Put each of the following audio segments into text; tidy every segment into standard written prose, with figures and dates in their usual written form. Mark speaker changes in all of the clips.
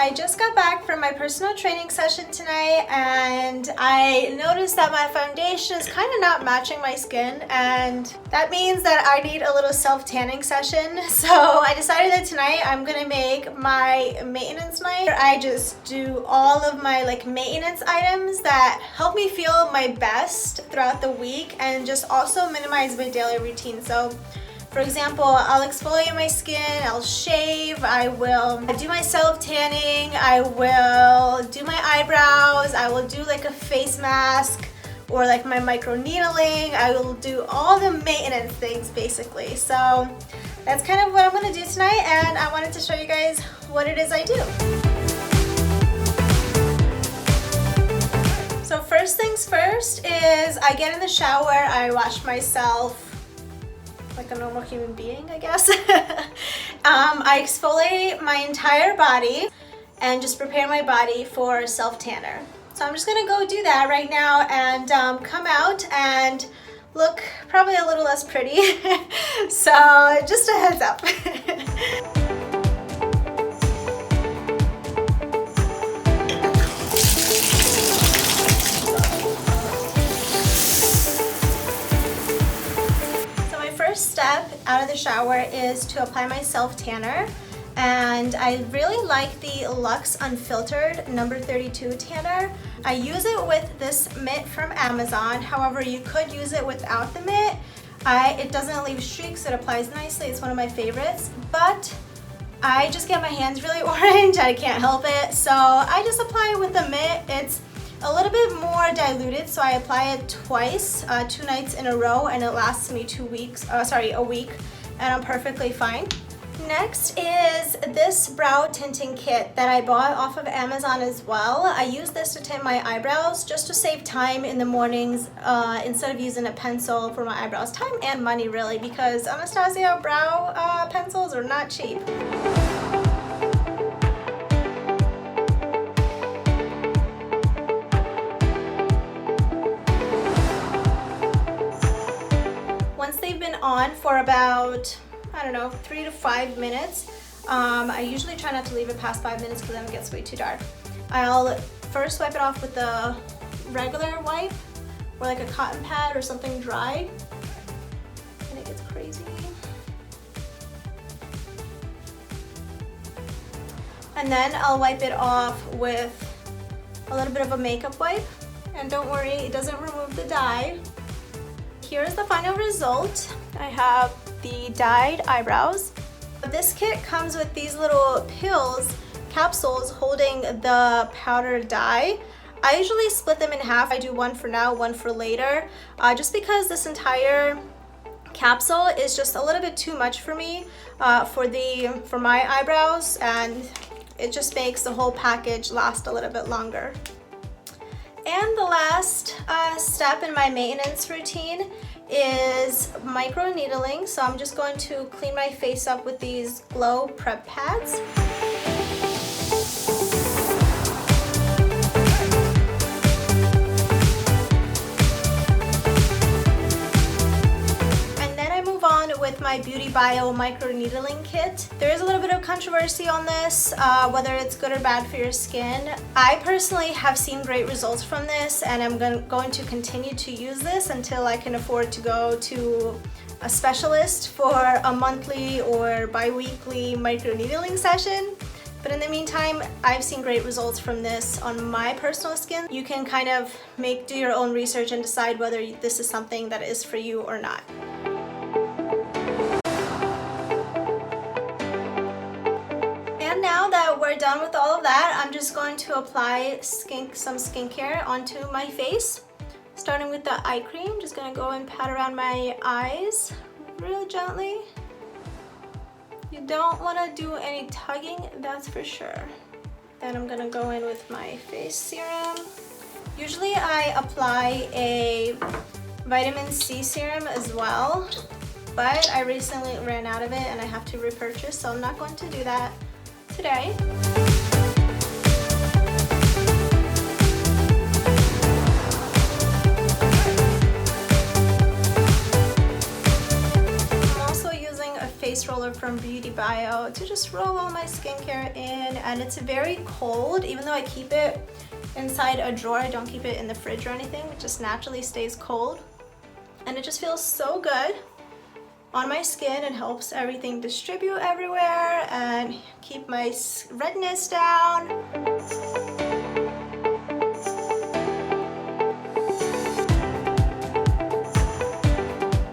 Speaker 1: I just got back from my personal training session tonight and I noticed that my foundation is kind of not matching my skin, and that means that I need a little self-tanning session. So I decided that tonight I'm gonna make my maintenance night. I just do all of my maintenance items that help me feel my best throughout the week and just also minimize my daily routine. So for example, I'll exfoliate my skin, I'll shave, I will do my self-tanning, I will do my eyebrows, I will do like a face mask or like my microneedling. I will do all the maintenance things basically. So that's kind of what I'm going to do tonight, and I wanted to show you guys what it is I do. So first things first is I get in the shower, I wash myself like a normal human being, I guess. I exfoliate my entire body and just prepare my body for a self-tanner. So I'm just gonna go do that right now and come out and look probably a little less pretty. So just a heads up. Step out of the shower is to apply my self-tanner, and I really like the Luxe Unfiltered number 32 tanner. I use it with this mitt from Amazon. However, you could use it without the mitt. It doesn't leave streaks, it applies nicely. It's one of my favorites, but I just get my hands really orange. I can't help it, so I just apply it with the mitt. It's a little bit more diluted, so I apply it twice, 2 nights in a row, and it lasts me a week, and I'm perfectly fine. Next is this brow tinting kit that I bought off of Amazon as well. I use this to tint my eyebrows just to save time in the mornings instead of using a pencil for my eyebrows. Time and money really, because Anastasia brow pencils are not cheap. On for about, I don't know, 3 to 5 minutes. I usually try not to leave it past 5 minutes because then it gets way too dark. I'll first wipe it off with a regular wipe or like a cotton pad or something dry, and it gets crazy. And then I'll wipe it off with a little bit of a makeup wipe, and don't worry, it doesn't remove the dye. Here's the final result. I have the dyed eyebrows. This kit comes with these little capsules holding the powder dye. I usually split them in half. I do one for now, one for later, just because this entire capsule is just a little bit too much for me for my eyebrows, and it just makes the whole package last a little bit longer. And the last step in my maintenance routine is microneedling. So I'm just going to clean my face up with these Glow Prep Pads. With my Beauty Bio microneedling kit. There is a little bit of controversy on this, whether it's good or bad for your skin. I personally have seen great results from this, and I'm going to continue to use this until I can afford to go to a specialist for a monthly or bi-weekly microneedling session. But in the meantime, I've seen great results from this on my personal skin. You can kind of do your own research and decide whether this is something that is for you or not. Now that we're done with all of that, I'm just going to apply some skincare onto my face. Starting with the eye cream, just gonna go and pat around my eyes real gently. You don't wanna do any tugging, that's for sure. Then I'm gonna go in with my face serum. Usually I apply a vitamin C serum as well, but I recently ran out of it and I have to repurchase, so I'm not going to do that today. I'm also using a face roller from Beauty Bio to just roll all my skincare in, and it's very cold. Even though I keep it inside a drawer, I don't keep it in the fridge or anything, it just naturally stays cold. And it just feels so good on my skin and helps everything distribute everywhere and keep my redness down.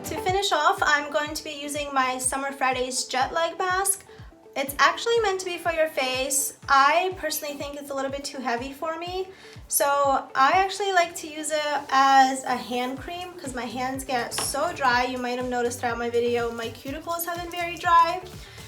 Speaker 1: To finish off, I'm going to be using my Summer Fridays Jet Lag Mask. It's actually meant to be for your face. I personally think it's a little bit too heavy for me. So I actually like to use it as a hand cream because my hands get so dry. You might have noticed throughout my video, my cuticles have been very dry.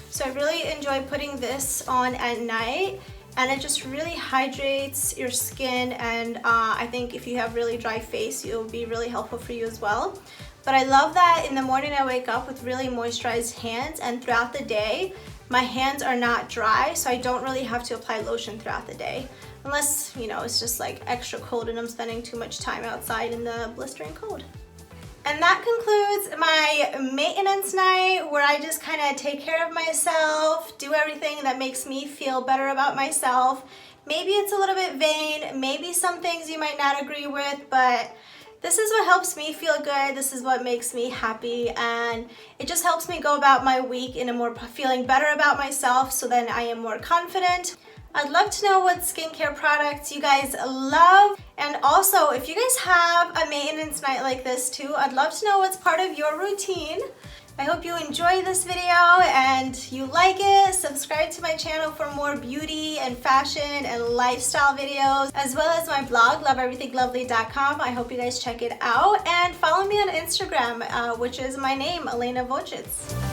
Speaker 1: So I really enjoy putting this on at night, and it just really hydrates your skin, and I think if you have really dry face, it'll be really helpful for you as well. But I love that in the morning I wake up with really moisturized hands, and throughout the day, my hands are not dry, so I don't really have to apply lotion throughout the day. Unless, you know, it's just like extra cold and I'm spending too much time outside in the blistering cold. And that concludes my maintenance night, where I just kind of take care of myself, do everything that makes me feel better about myself. Maybe it's a little bit vain, maybe some things you might not agree with, but this is what helps me feel good. This is what makes me happy, and it just helps me go about my week in a more feeling better about myself, so then I am more confident. I'd love to know what skincare products you guys love, and also if you guys have a maintenance night like this too, I'd love to know what's part of your routine. I hope you enjoy this video and you like it. Subscribe to my channel for more beauty and fashion and lifestyle videos, as well as my blog, loveeverythinglovely.com. I hope you guys check it out, and follow me on Instagram, which is my name, Alena Votchits.